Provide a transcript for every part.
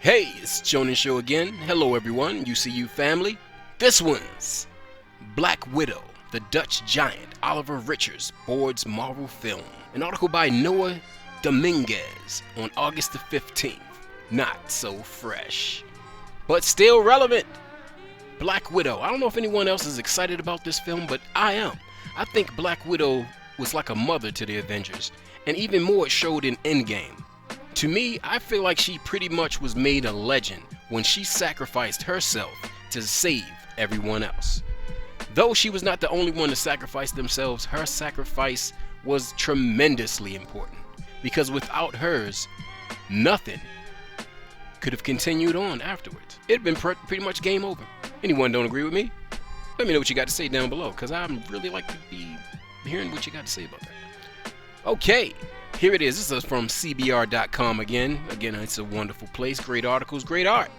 Hey, it's JoninShow again. Hello everyone, UCU family. This one's Black Widow, the Dutch giant Oliver Richards boards Marvel film. An article by Noah Dominguez on August the 15th. Not so fresh, but still relevant. Black Widow. I don't know if anyone else is excited about this film, but I am. I think Black Widow was like a mother to the Avengers, and even more it showed in Endgame. To me, I feel like she pretty much was made a legend when she sacrificed herself to save everyone else. Though she was not the only one to sacrifice themselves, her sacrifice was tremendously important, because without hers, nothing could have continued on afterwards. It had been pretty much game over. Anyone don't agree with me? Let me know what you got to say down below, because I'd really like to be hearing what you got to say about that. Okay, here it is. This is from CBR.com again. Again, it's a wonderful place. Great articles, great art.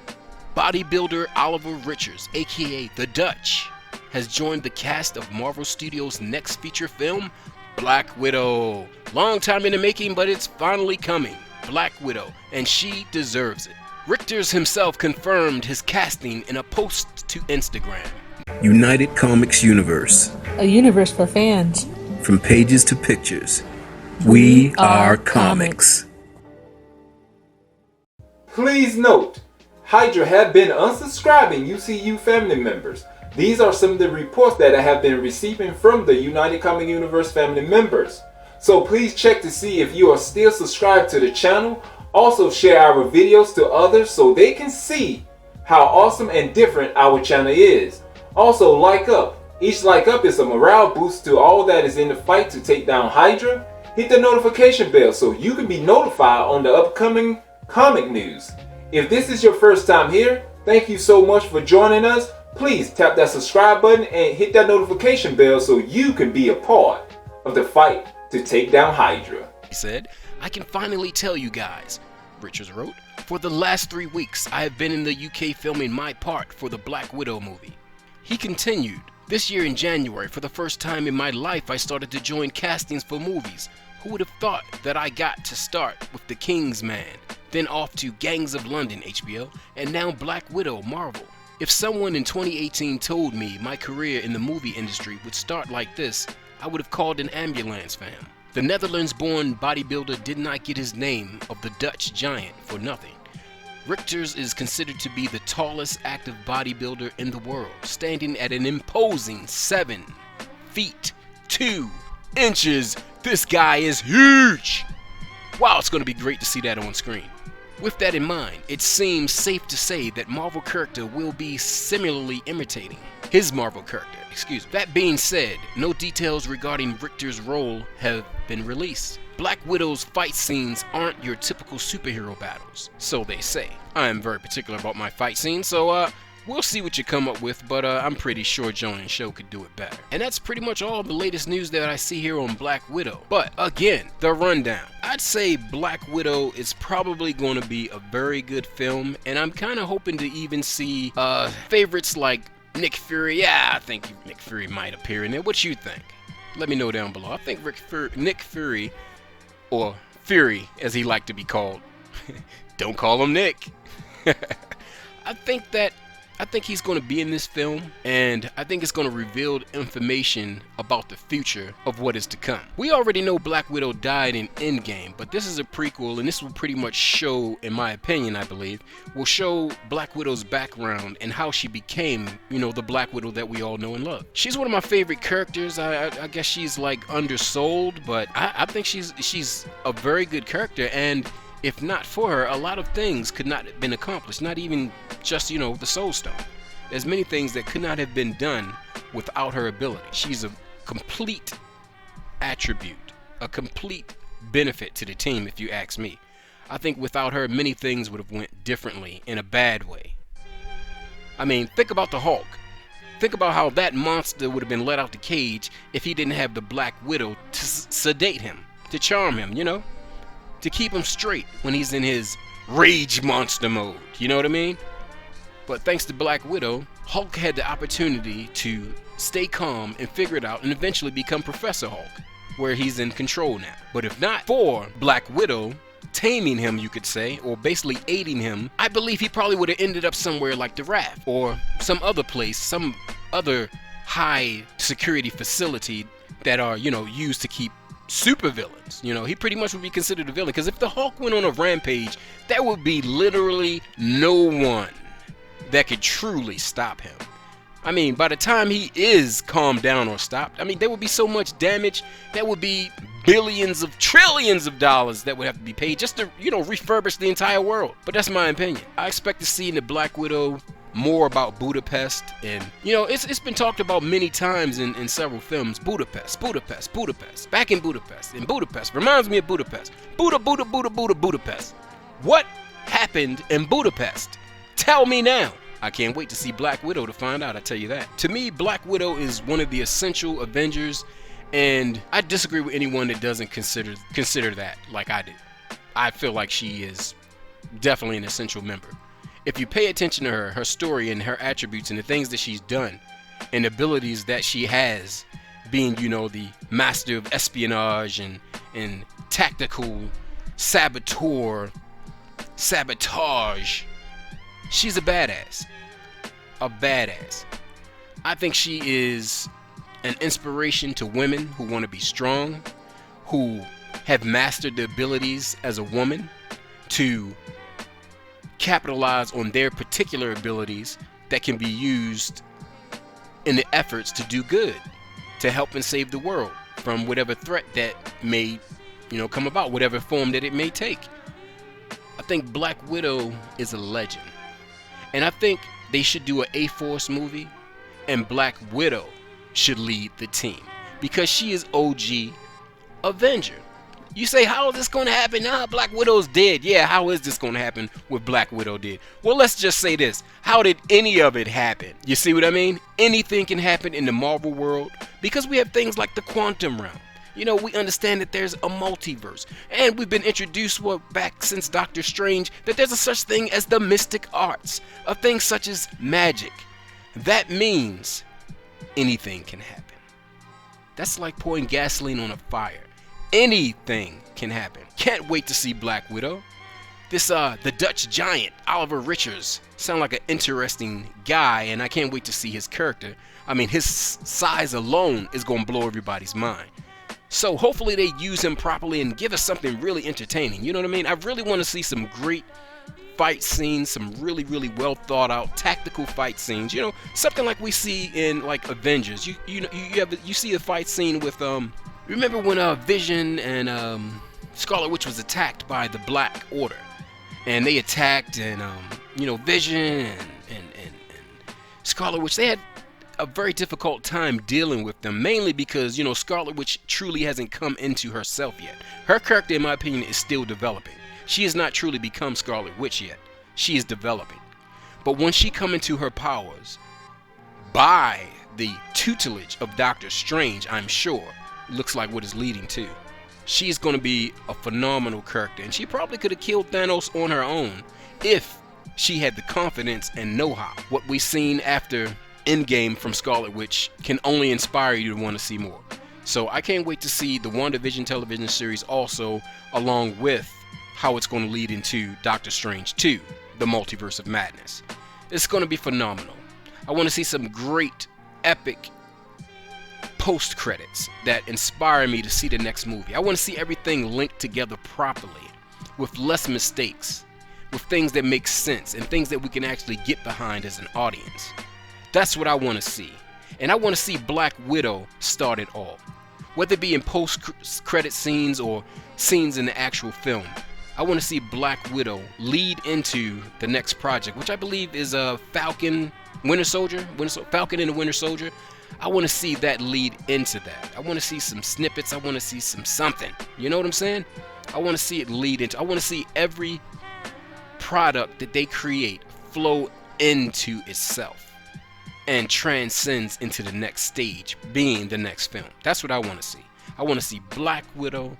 Bodybuilder Oliver Richards, aka The Dutch, has joined the cast of Marvel Studios' next feature film, Black Widow. Long time in the making, but it's finally coming. Black Widow, and she deserves it. Richards himself confirmed his casting in a post to Instagram. United Comics Universe. A universe for fans. From pages to pictures. We are comics. Please note, Hydra have been unsubscribing UCU family members. These are some of the reports that I have been receiving from the United Comic Universe family members. So please check to see if you are still subscribed to the channel. Also share our videos to others so they can see how awesome and different our channel is. Also like up. Each like up is a morale boost to all that is in the fight to take down Hydra. Hit the notification bell so you can be notified on the upcoming comic news. If this is your first time here, thank you so much for joining us. Please tap that subscribe button and hit that notification bell so you can be a part of the fight to take down Hydra. He said, I can finally tell you guys, Richards wrote, for the last 3 weeks I have been in the UK filming my part for the Black Widow movie. He continued, this year in January, for the first time in my life, I started to join castings for movies. Who would have thought that I got to start with The King's Man, then off to Gangs of London, HBO, and now Black Widow, Marvel. If someone in 2018 told me my career in the movie industry would start like this, I would have called an ambulance, fam. The Netherlands-born bodybuilder did not get his name of the Dutch giant for nothing. Richards is considered to be the tallest active bodybuilder in the world, standing at an imposing 7 feet 2 inches. This guy is huge! Wow, it's going to be great to see that on screen. With that in mind, it seems safe to say that Marvel character will be similarly imitating his Marvel character. That being said, no details regarding Richter's role have been released. Black Widow's fight scenes aren't your typical superhero battles, so they say. I am very particular about my fight scenes, so we'll see what you come up with, but I'm pretty sure JoninShow could do it better. And that's pretty much all the latest news that I see here on Black Widow. But again, the rundown. I'd say Black Widow is probably going to be a very good film, and I'm kind of hoping to even see favorites like Nick Fury. Yeah, I think Nick Fury might appear in there. What you think? Let me know down below. I think Nick Fury, or Fury as he liked to be called. Don't call him Nick. I think he's going to be in this film, and I think it's going to reveal information about the future of what is to come. We already know Black Widow died in Endgame, but this is a prequel, and this will pretty much show, in my opinion, I believe, will show Black Widow's background and how she became, the Black Widow that we all know and love. She's one of my favorite characters. I guess she's like undersold, but I think she's a very good character, and if not for her, a lot of things could not have been accomplished, not even just, the Soul Stone. There's many things that could not have been done without her ability. She's a complete attribute, a complete benefit to the team, if you ask me. I think without her, many things would have went differently in a bad way. I mean, think about the Hulk. Think about how that monster would have been let out the cage if he didn't have the Black Widow to sedate him, to charm him, to keep him straight when he's in his rage monster mode, you know what I mean? But thanks to Black Widow, Hulk had the opportunity to stay calm and figure it out and eventually become Professor Hulk, where he's in control now. But if not for Black Widow taming him, you could say, or basically aiding him, I believe he probably would have ended up somewhere like the Raft or some other place, some other high security facility that are, used to keep supervillains. He pretty much would be considered a villain, because if the Hulk went on a rampage, there would be literally no one that could truly stop him. I mean, by the time he is calmed down or stopped, I mean, there would be so much damage. There would be billions of trillions of dollars that would have to be paid just to, refurbish the entire world. But that's my opinion. I expect to see in the Black Widow more about Budapest, and it's been talked about many times in several films. Budapest, back in Budapest reminds me of Budapest. Budapest. What happened in Budapest? Tell me now. I can't wait to see Black Widow to find out, I tell you that. To me, Black Widow is one of the essential Avengers, and I disagree with anyone that doesn't consider that like I do. I feel like she is definitely an essential member. If you pay attention to her story and her attributes and the things that she's done and abilities that she has, being, the master of espionage and tactical sabotage, she's a badass. I think she is an inspiration to women who want to be strong, who have mastered the abilities as a woman to capitalize on their particular abilities that can be used in the efforts to do good, to help and save the world from whatever threat that may, come about, whatever form that it may take. I think Black Widow is a legend. And I think they should do an A-Force movie, and Black Widow should lead the team, because she is OG Avenger. You say, how is this going to happen? Black Widow's dead. Yeah, how is this going to happen with Black Widow dead? Well, let's just say this. How did any of it happen? You see what I mean? Anything can happen in the Marvel world, because we have things like the quantum realm. We understand that there's a multiverse, and we've been introduced back since Doctor Strange that there's a such thing as the mystic arts, of things such as magic. That means anything can happen. That's like pouring gasoline on a fire. Anything can happen. Can't wait to see Black Widow. The Dutch giant, Oliver Richards, sound like an interesting guy, and I can't wait to see his character. I mean, his size alone is going to blow everybody's mind. So hopefully they use him properly and give us something really entertaining. You know what I mean? I really want to see some great fight scenes, some really, really well thought out tactical fight scenes. Something like we see in like Avengers. You see a fight scene with remember when Vision and Scarlet Witch was attacked by the Black Order, and they attacked, and Vision and Scarlet Witch, they had a very difficult time dealing with them, mainly because Scarlet Witch truly hasn't come into herself yet. Her character, in my opinion, is still developing. She has not truly become Scarlet Witch yet. She is developing. But once she come into her powers by the tutelage of Doctor Strange, I'm sure, looks like what is leading to, she's going to be a phenomenal character, and she probably could have killed Thanos on her own if she had the confidence and know-how. What we've seen after Endgame from Scarlet Witch can only inspire you to want to see more. So I can't wait to see the WandaVision television series also, along with how it's going to lead into Doctor Strange 2, the Multiverse of Madness. It's going to be phenomenal. I want to see some great, epic post-credits that inspire me to see the next movie. I want to see everything linked together properly, with less mistakes, with things that make sense, and things that we can actually get behind as an audience. That's what I want to see. And I want to see Black Widow start it all. Whether it be in post-credit scenes or scenes in the actual film. I want to see Black Widow lead into the next project, which I believe is Falcon, Winter Soldier, Falcon and the Winter Soldier. I want to see that lead into that. I want to see some snippets. I want to see something. You know what I'm saying? I want to see it lead into. I want to see every product that they create flow into itself and transcends into the next stage, being the next film. That's what I want to see. I want to see Black Widow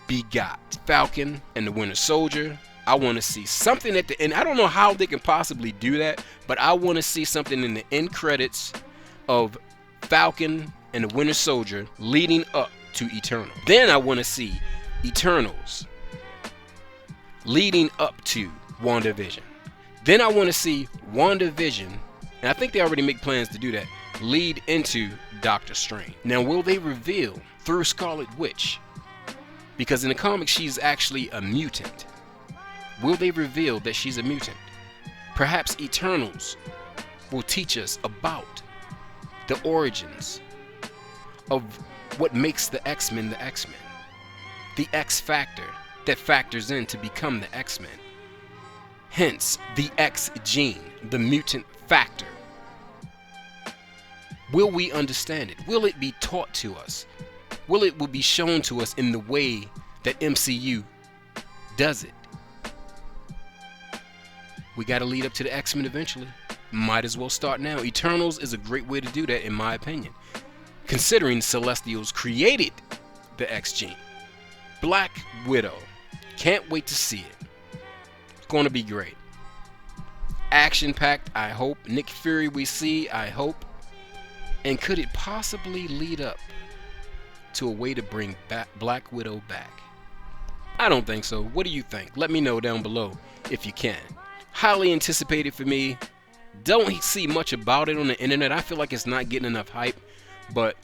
begot Falcon and the Winter Soldier. I want to see something at the end. I don't know how they can possibly do that, but I want to see something in the end credits of Falcon and the Winter Soldier leading up to Eternal. Then I want to see Eternals leading up to WandaVision. Then I want to see WandaVision, and I think they already make plans to do that, lead into Doctor Strange. Now, will they reveal through Scarlet Witch, because in the comics she's actually a mutant, will they reveal that she's a mutant? Perhaps Eternals will teach us about the origins of what makes the X-Men the X-Men. The X factor that factors in to become the X-Men. Hence, the X gene, the mutant factor. Will we understand it? Will it be taught to us? Will it be shown to us in the way that MCU does it? We got to lead up to the X-Men eventually. Might as well start now. Eternals is a great way to do that, in my opinion, considering Celestials created the X gene. Black Widow. Can't wait to see it. It's going to be great. Action-packed, I hope. Nick Fury we see, I hope. And could it possibly lead up to a way to bring Black Widow back? I don't think so. What do you think? Let me know down below if you can. Highly anticipated for me. Don't see much about it on the internet. I feel like it's not getting enough hype. But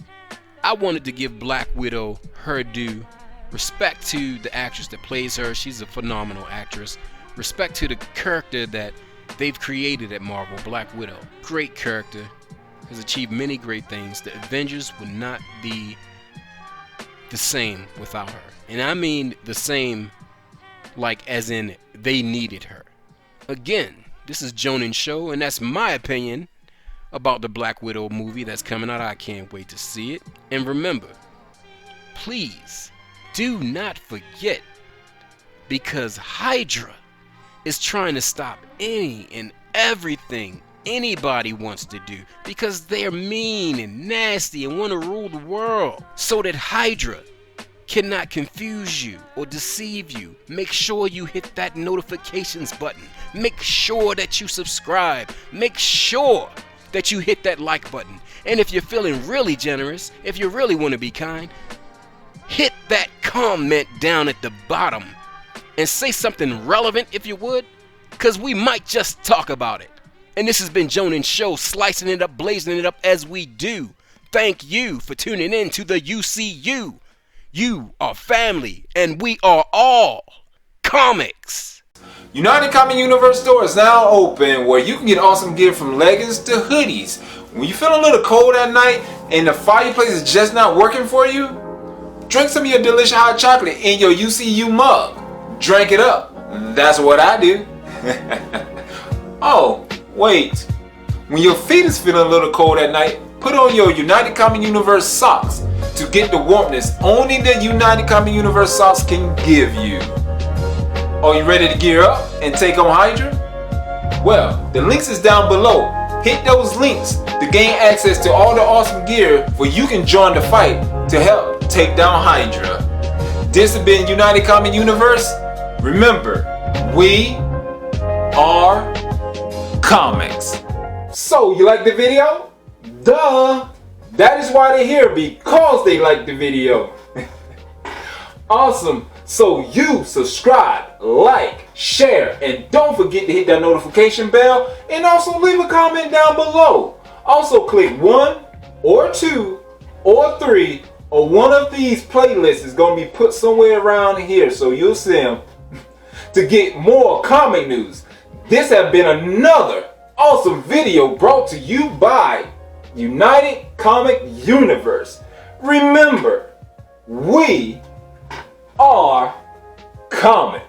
I wanted to give Black Widow her due. Respect to the actress that plays her. She's a phenomenal actress. Respect to the character that they've created at Marvel, Black Widow. Great character. Has achieved many great things. The Avengers would not be the same without her. And I mean the same, like as in they needed her. Again, this is JoninSho's, and that's my opinion about the Black Widow movie that's coming out. I can't wait to see it. And remember, please do not forget, because Hydra is trying to stop any and everything anybody wants to do, because they're mean and nasty and want to rule the world. So that Hydra cannot confuse you or deceive you, make sure you hit that notifications button. Make sure that you subscribe. Make sure that you hit that like button. And if you're feeling really generous, if you really want to be kind, hit that comment down at the bottom and say something relevant if you would, because we might just talk about it. And this has been JoninSho's, slicing it up, blazing it up as we do. Thank you for tuning in to the UCU. You are family, and we are all comics. United Comic Universe store is now open, where you can get awesome gear from leggings to hoodies. When you feel a little cold at night and the fireplace is just not working for you, drink some of your delicious hot chocolate in your UCU mug. Drink it up. That's what I do. Oh, wait. When your feet is feeling a little cold at night, put on your United Comic Universe socks to get the warmness only the United Comic Universe socks can give you. Are you ready to gear up and take on Hydra? Well, the links is down below. Hit those links to gain access to all the awesome gear where you can join the fight to help take down Hydra. This has been United Comic Universe. Remember, we are comics. So, you like the video? Duh! That is why they're here, because they like the video. Awesome. So you subscribe, like, share, and don't forget to hit that notification bell, and also leave a comment down below. Also click 1 or 2 or 3 or one of these playlists is going to be put somewhere around here, so you'll see them, to get more comic news. This has been another awesome video brought to you by United Comic Universe. Remember, we are comics.